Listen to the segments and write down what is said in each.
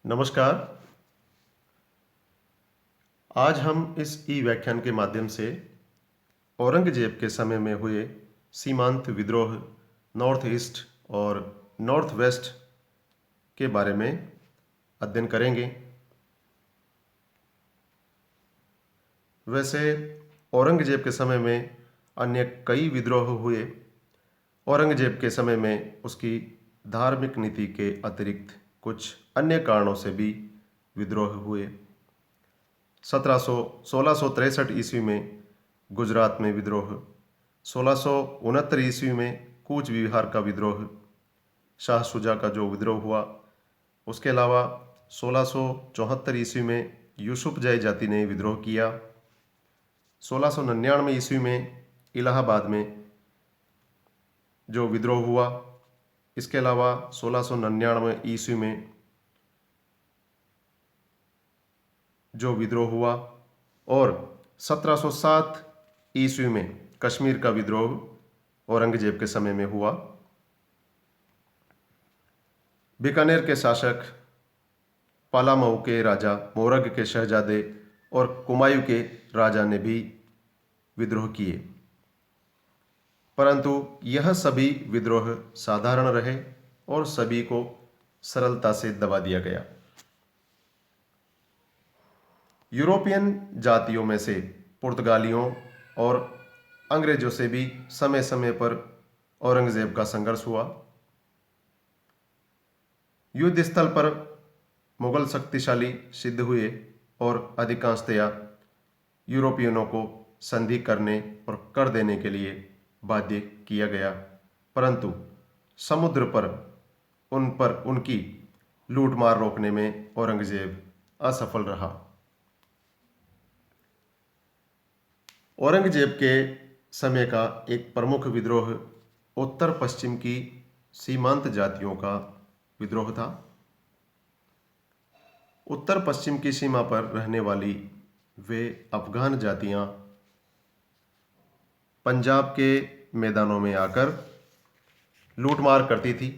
नमस्कार। आज हम इस ई व्याख्यान के माध्यम से औरंगजेब के समय में हुए सीमांत विद्रोह नॉर्थ ईस्ट और नॉर्थ वेस्ट के बारे में अध्ययन करेंगे। वैसे औरंगजेब के समय में अन्य कई विद्रोह हुए। औरंगजेब के समय में उसकी धार्मिक नीति के अतिरिक्त कुछ अन्य कारणों से भी विद्रोह हुए। 1663 ईस्वी में गुजरात में विद्रोह, 1669 ईस्वी में कूच विहार का विद्रोह, शाह शुजा का जो विद्रोह हुआ। उसके अलावा 1674 ईस्वी में यूसुफजई जाति ने विद्रोह किया। 1699 ईस्वी में इलाहाबाद में जो विद्रोह हुआ। इसके अलावा 1699 ईस्वी में जो विद्रोह हुआ और 1707 ईस्वी में कश्मीर का विद्रोह औरंगजेब के समय में हुआ। बीकानेर के शासक, पालामऊ के राजा, मोरग के शहजादे और कुमायूं के राजा ने भी विद्रोह किए, परंतु यह सभी विद्रोह साधारण रहे और सभी को सरलता से दबा दिया गया। यूरोपियन जातियों में से पुर्तगालियों और अंग्रेजों से भी समय समय पर औरंगजेब का संघर्ष हुआ। युद्ध स्थल पर मुगल शक्तिशाली सिद्ध हुए और अधिकांशतया यूरोपियनों को संधि करने और कर देने के लिए बाध्य किया गया, परंतु समुद्र पर उनकी लूटमार रोकने में औरंगजेब असफल रहा। औरंगजेब के समय का एक प्रमुख विद्रोह उत्तर पश्चिम की सीमांत जातियों का विद्रोह था। उत्तर पश्चिम की सीमा पर रहने वाली वे अफगान जातियां पंजाब के मैदानों में आकर लूटमार करती थी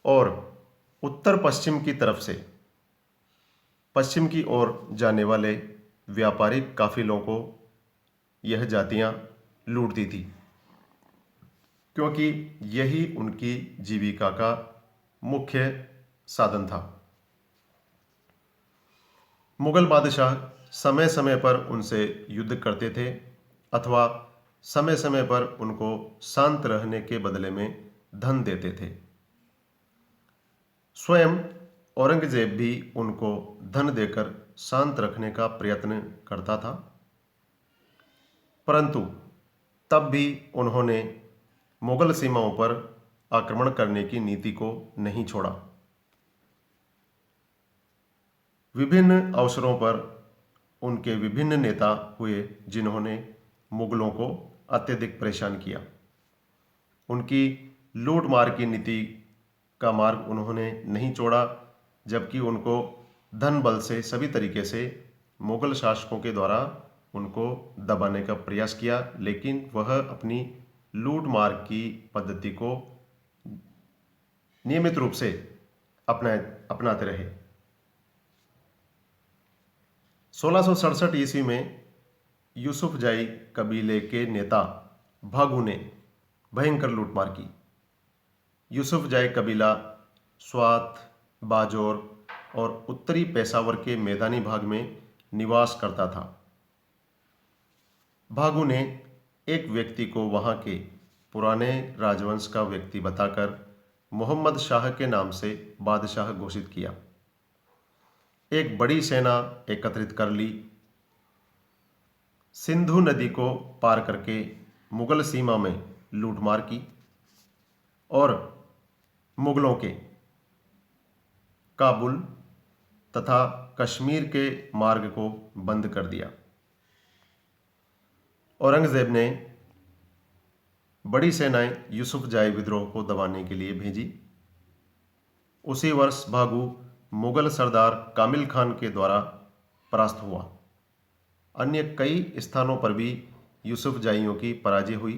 और उत्तर पश्चिम की तरफ से पश्चिम की ओर जाने वाले व्यापारिक काफिलों को यह जातियां लूटती थी, क्योंकि यही उनकी जीविका का मुख्य साधन था। मुगल बादशाह समय समय पर उनसे युद्ध करते थे अथवा समय समय पर उनको शांत रहने के बदले में धन देते थे। स्वयं औरंगजेब भी उनको धन देकर शांत रखने का प्रयत्न करता था, परंतु तब भी उन्होंने मुगल सीमाओं पर आक्रमण करने की नीति को नहीं छोड़ा। विभिन्न अवसरों पर उनके विभिन्न नेता हुए जिन्होंने मुगलों को अत्यधिक परेशान किया। उनकी लूटमार की नीति का मार्ग उन्होंने नहीं छोड़ा, जबकि उनको धन बल से सभी तरीके से मुगल शासकों के द्वारा उनको दबाने का प्रयास किया, लेकिन वह अपनी लूटमार की पद्धति को नियमित रूप से अपनाते रहे। 1667 ईस्वी में यूसुफजई कबीले के नेता भागू ने भयंकर लूटमार की। यूसुफजई कबीला स्वात, बाजौर और उत्तरी पेशावर के मैदानी भाग में निवास करता था। भागू ने एक व्यक्ति को वहां के पुराने राजवंश का व्यक्ति बताकर मोहम्मद शाह के नाम से बादशाह घोषित किया। एक बड़ी सेना एकत्रित कर ली। सिंधु नदी को पार करके मुगल सीमा में लूटमार की और मुगलों के काबुल तथा कश्मीर के मार्ग को बंद कर दिया। औरंगजेब ने बड़ी सेनाएं यूसुफजई विद्रोह को दबाने के लिए भेजी। उसी वर्ष भागू मुगल सरदार कामिल खान के द्वारा परास्त हुआ। अन्य कई स्थानों पर भी यूसुफजाइयों की पराजय हुई।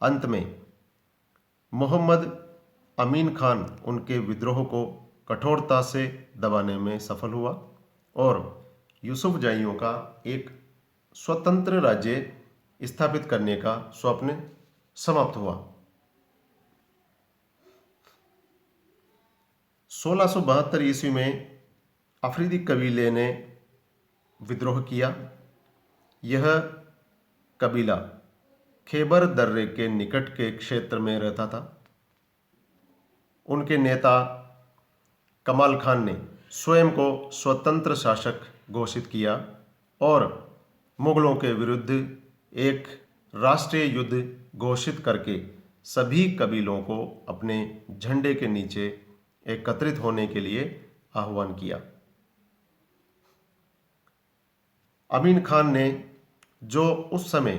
अंत में मोहम्मद अमीन खान उनके विद्रोह को कठोरता से दबाने में सफल हुआ और यूसुफजाइयों का एक स्वतंत्र राज्य स्थापित करने का स्वप्न समाप्त हुआ। 1672 ईस्वी में अफरीदी कबीले ने विद्रोह किया। यह कबीला खैबर दर्रे के निकट के क्षेत्र में रहता था। उनके नेता कमाल खान ने स्वयं को स्वतंत्र शासक घोषित किया और मुगलों के विरुद्ध एक राष्ट्रीय युद्ध घोषित करके सभी कबीलों को अपने झंडे के नीचे एकत्रित होने के लिए आह्वान किया। अमीन खान ने, जो उस समय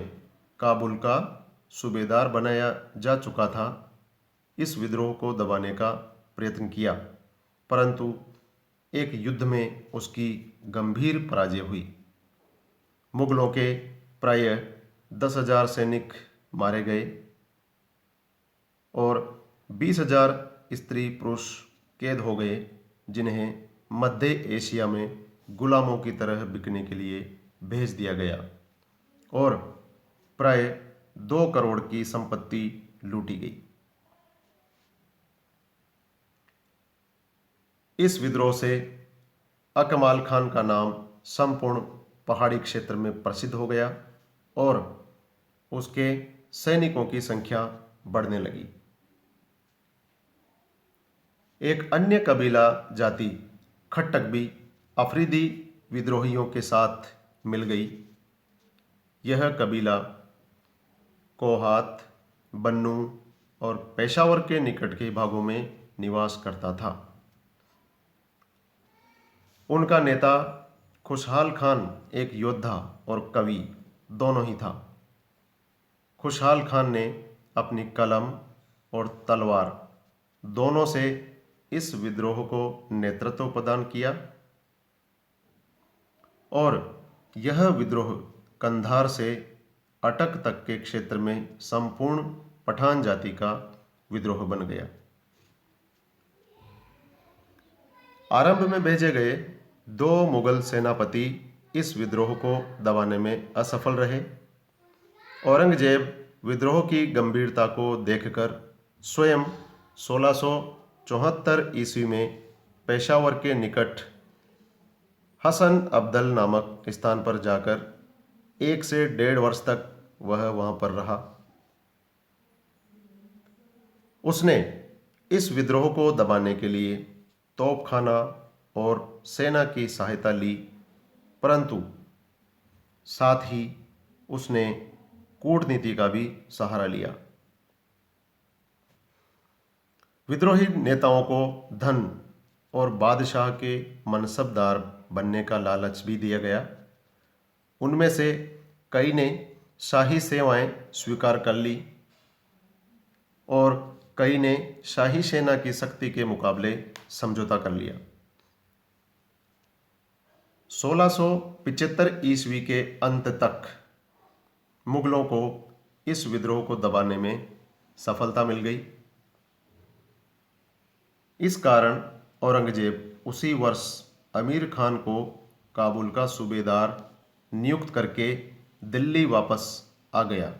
काबुल का सूबेदार बनाया जा चुका था, इस विद्रोह को दबाने का प्रयत्न किया, परंतु एक युद्ध में उसकी गंभीर पराजय हुई। मुगलों के प्राय 10,000 सैनिक मारे गए और 20,000 स्त्री पुरुष कैद हो गए, जिन्हें मध्य एशिया में गुलामों की तरह बिकने के लिए भेज दिया गया और प्राय 2 करोड़ की संपत्ति लूटी गई। इस विद्रोह से अकमाल खान का नाम संपूर्ण पहाड़ी क्षेत्र में प्रसिद्ध हो गया और उसके सैनिकों की संख्या बढ़ने लगी। एक अन्य कबीला जाति खट्टक भी अफरीदी विद्रोहियों के साथ मिल गई। यह कबीला कोहात, बन्नू और पेशावर के निकट के भागों में निवास करता था। उनका नेता खुशहाल खान एक योद्धा और कवि दोनों ही था। खुशहाल खान ने अपनी कलम और तलवार दोनों से इस विद्रोह को नेतृत्व प्रदान किया और यह विद्रोह कंधार से अटक तक के क्षेत्र में संपूर्ण पठान जाति का विद्रोह बन गया। आरंभ में भेजे गए 2 मुगल सेनापति इस विद्रोह को दबाने में असफल रहे। औरंगजेब विद्रोह की गंभीरता को देखकर स्वयं 1674 ईस्वी में पेशावर के निकट हसन अब्दल नामक स्थान पर जाकर 1 से 1.5 वर्ष तक वह वहां पर रहा। उसने इस विद्रोह को दबाने के लिए तोपखाना और सेना की सहायता ली, परंतु साथ ही उसने कूटनीति का भी सहारा लिया। विद्रोही नेताओं को धन और बादशाह के मनसबदार बनने का लालच भी दिया गया। उनमें से कई ने शाही सेवाएं स्वीकार कर ली और कई ने शाही सेना की शक्ति के मुकाबले समझौता कर लिया। 1675 ईस्वी के अंत तक मुगलों को इस विद्रोह को दबाने में सफलता मिल गई। इस कारण औरंगजेब उसी वर्ष अमीर खान को काबुल का सूबेदार नियुक्त करके दिल्ली वापस आ गया।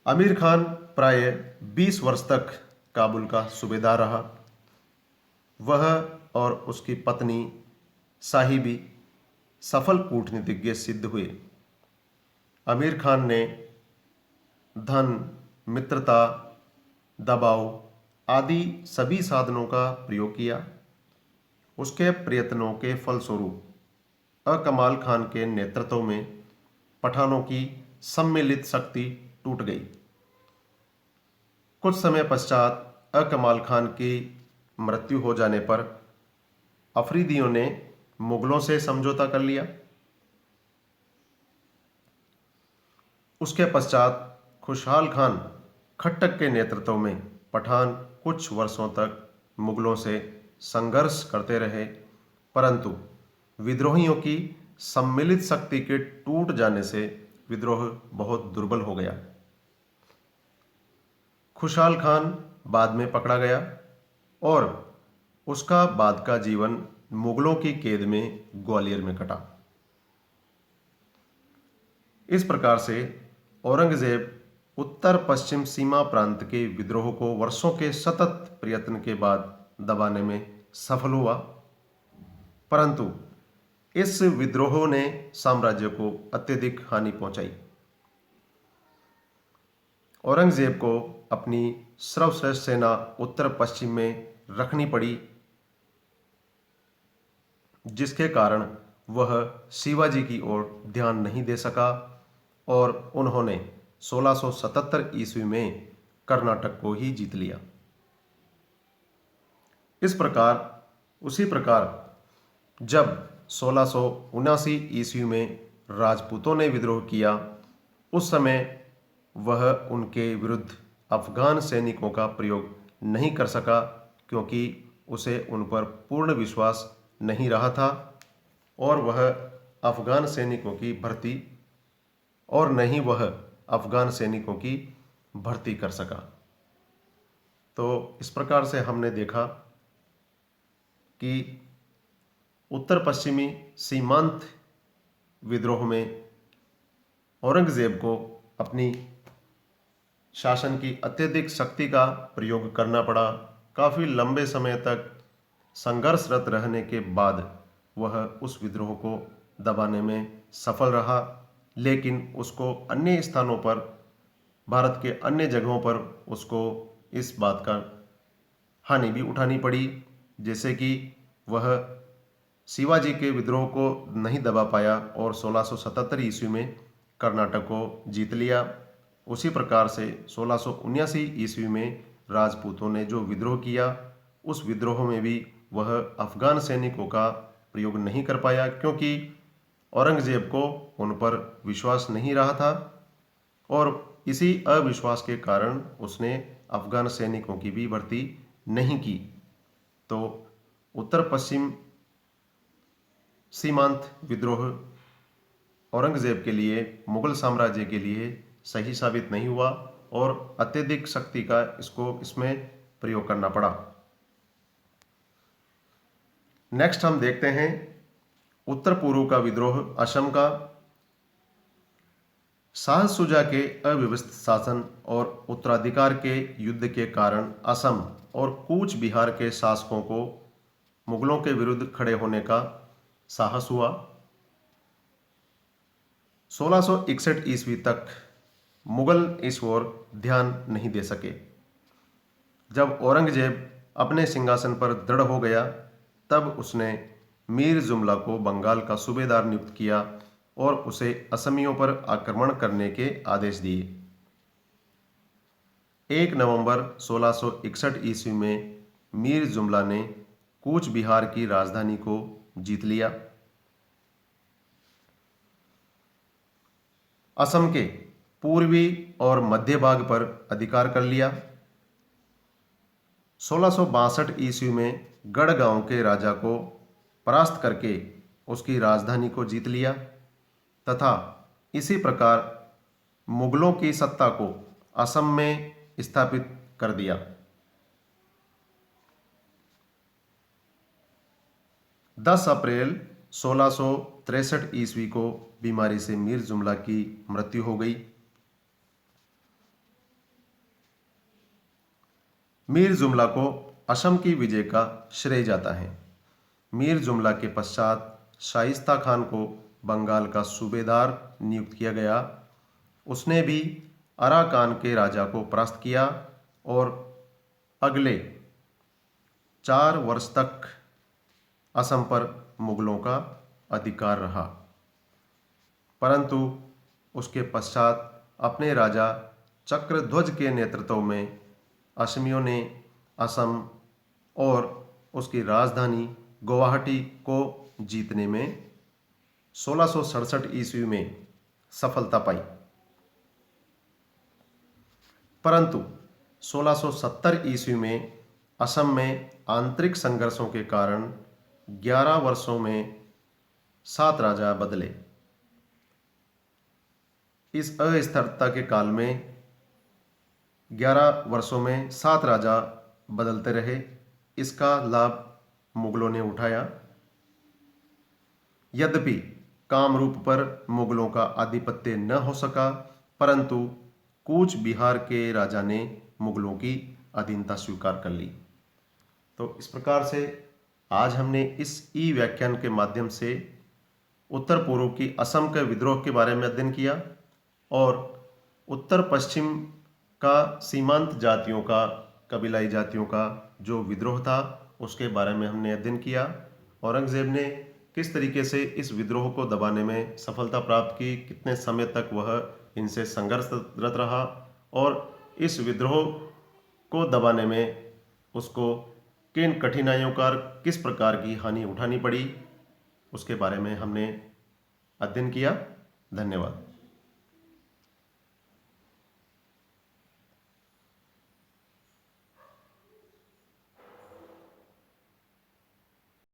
अमीर खान प्राय 20 वर्ष तक काबुल का सूबेदार रहा। वह और उसकी पत्नी साहिबी सफल कूटनीतिज्ञ सिद्ध हुए। अमीर खान ने धन, मित्रता, दबाव आदि सभी साधनों का प्रयोग किया। उसके प्रयत्नों के फलस्वरूप अकमाल खान के नेतृत्व में पठानों की सम्मिलित शक्ति टूट गई। कुछ समय पश्चात अकमाल खान की मृत्यु हो जाने पर अफरीदियों ने मुगलों से समझौता कर लिया। उसके पश्चात खुशहाल खान खट्टक के नेतृत्व में पठान कुछ वर्षों तक मुगलों से संघर्ष करते रहे, परंतु विद्रोहियों की सम्मिलित शक्ति के टूट जाने से विद्रोह बहुत दुर्बल हो गया। खुशहाल खान बाद में पकड़ा गया और उसका बाद का जीवन मुगलों की कैद में ग्वालियर में कटा। इस प्रकार से औरंगजेब उत्तर पश्चिम सीमा प्रांत के विद्रोह को वर्षों के सतत प्रयत्न के बाद दबाने में सफल हुआ, परंतु इस विद्रोह ने साम्राज्य को अत्यधिक हानि पहुंचाई। औरंगजेब को अपनी सर्वश्रेष्ठ सेना उत्तर पश्चिम में रखनी पड़ी, जिसके कारण वह शिवाजी की ओर ध्यान नहीं दे सका और उन्होंने 1677 ईस्वी में कर्नाटक को ही जीत लिया। उसी प्रकार जब 1679 ईस्वी में राजपूतों ने विद्रोह किया, उस समय वह उनके विरुद्ध अफगान सैनिकों का प्रयोग नहीं कर सका, क्योंकि उसे उन पर पूर्ण विश्वास नहीं रहा था और वह अफगान सैनिकों की भर्ती कर सका। तो इस प्रकार से हमने देखा कि उत्तर पश्चिमी सीमांत विद्रोह में औरंगजेब को अपनी शासन की अत्यधिक शक्ति का प्रयोग करना पड़ा। काफ़ी लंबे समय तक संघर्षरत रहने के बाद वह उस विद्रोह को दबाने में सफल रहा, लेकिन उसको अन्य स्थानों पर, भारत के अन्य जगहों पर उसको इस बात का हानि भी उठानी पड़ी, जैसे कि वह शिवाजी के विद्रोह को नहीं दबा पाया और 1677 ईस्वी में कर्नाटक को जीत लिया। उसी प्रकार से 1679 ईस्वी में राजपूतों ने जो विद्रोह किया, उस विद्रोह में भी वह अफगान सैनिकों का प्रयोग नहीं कर पाया, क्योंकि औरंगजेब को उन पर विश्वास नहीं रहा था और इसी अविश्वास के कारण उसने अफगान सैनिकों की भी भर्ती नहीं की। तो उत्तर पश्चिम सीमांत विद्रोह औरंगजेब के लिए, मुगल साम्राज्य के लिए सही साबित नहीं हुआ और अत्यधिक शक्ति का इसमें प्रयोग करना पड़ा। नेक्स्ट हम देखते हैं उत्तर पूर्व का विद्रोह असम का। शाह शुजा के अव्यवस्थित शासन और उत्तराधिकार के युद्ध के कारण असम और कूच बिहार के शासकों को मुगलों के विरुद्ध खड़े होने का साहस हुआ। 1661 ईस्वी तक मुगल इस ओर ध्यान नहीं दे सके। जब औरंगजेब अपने सिंहासन पर दृढ़ हो गया, तब उसने मीर जुमला को बंगाल का सूबेदार नियुक्त किया और उसे असमियों पर आक्रमण करने के आदेश दिए। 1 नवंबर 1661 ईस्वी में मीर जुमला ने कूच बिहार की राजधानी को जीत लिया। असम के पूर्वी और मध्य भाग पर अधिकार कर लिया। 1662 ईस्वी में गढ़गांव के राजा को परास्त करके उसकी राजधानी को जीत लिया तथा इसी प्रकार मुगलों की सत्ता को असम में स्थापित कर दिया। 10 अप्रैल 1663 ईस्वी को बीमारी से मीर जुमला की मृत्यु हो गई। मीर जुमला को असम की विजय का श्रेय जाता है। मीर जुमला के पश्चात शाइस्ता खान को बंगाल का सूबेदार नियुक्त किया गया। उसने भी अराकान के राजा को परास्त किया और अगले 4 वर्ष तक असम पर मुगलों का अधिकार रहा, परंतु उसके पश्चात अपने राजा चक्रध्वज के नेतृत्व में असमियों ने असम और उसकी राजधानी गुवाहाटी को जीतने में 1667 ईस्वी में सफलता पाई, परंतु 1670 ईस्वी में असम में आंतरिक संघर्षों के कारण 11 वर्षों में 7 राजा बदले। इस अस्थिरता के काल में 11 वर्षों में 7 राजा बदलते रहे। इसका लाभ मुगलों ने उठाया। यद्यपि कामरूप पर मुगलों का आधिपत्य न हो सका, परंतु कूच बिहार के राजा ने मुगलों की अधीनता स्वीकार कर ली। तो इस प्रकार से आज हमने इस ई व्याख्यान के माध्यम से उत्तर पूर्व की असम के विद्रोह के बारे में अध्ययन किया और उत्तर पश्चिम का सीमांत जातियों का, कबीलाई जातियों का जो विद्रोह था उसके बारे में हमने अध्ययन किया। औरंगजेब ने किस तरीके से इस विद्रोह को दबाने में सफलता प्राप्त की, कितने समय तक वह इनसे संघर्षरत रहा और इस विद्रोह को दबाने में उसको किन कठिनाइयों का, किस प्रकार की हानि उठानी पड़ी, उसके बारे में हमने अध्ययन किया। धन्यवाद।